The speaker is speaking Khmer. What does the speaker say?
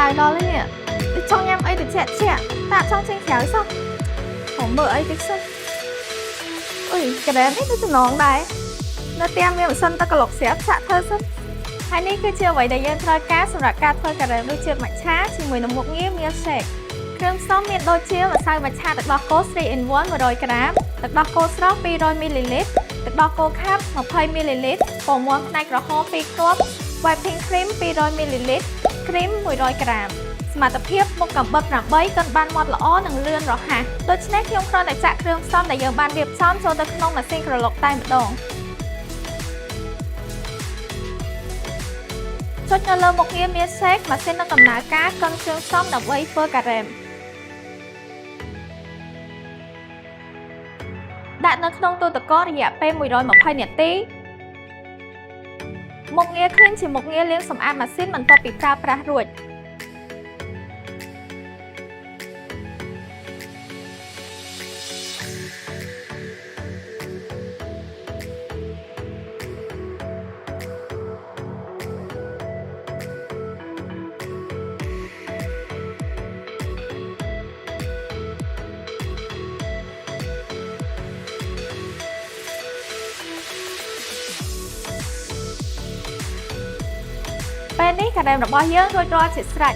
ឡើងដល់នេះចង់ញ៉ាំអីទៅឆាក់តាចង់ចេញក្រៅសោះผมមើលអីតិចសិនអុយក្រែមនេះគឺចំណងដែរនៅផ្ទះមានម៉ាស៊ីនទឹកក្លុកស្រាប់ឆាក់ធ្វើសិនហើយនេះគឺជាអ្វីដែលយើងត្រូវការសម្រាប់ការធ្វើការ៉េមដូចជាម៉ាឆាជាមួយនឹងមុខងារមាន shake គ្រឿងផ្សំមានដូចជាម្សៅម៉ាឆាទឹកដោះគោ 3 in 1 100 ក្រាមទឹកដោះគោស្រស់200 មីលីលីត្រទឹកដោះគោខាប់20 មីលីលីត្រពងមាន់ផ្នែកក្រហម2គ្រាប់ whipping cream 200 មីលីលីត្រគ្រីម100 ក្រាមសមត្ថភាពមុខកាំបិត8កិនបានម៉ត់ល្អនិងលឿនរហ័សដូច្នេះខ្ញុំគ្រាន់តែចាក់គ្រឿងផ្សំដែលយើងបានរៀបចំចូលទៅក្នុងម៉ាស៊ីនក្រឡុកតែម្ដងចុចនៅលើមុខងារមាន shake ម៉ាស៊ីននឹងដំណើរការកិនគ្រឿងផ្សំដើម្បីធ្វើការ៉េមដាក់នៅក្នុងទូទឹកកករយៈពេល120នាទីមុខងារ clean ជាមុខងារលាងសម្អាតម៉ាស៊ីនបន្ទាប់ពីប្រើប្រាស់រួចពេលនេះការ៉េមរបស់យើងរួចរាល់ជាស្រេច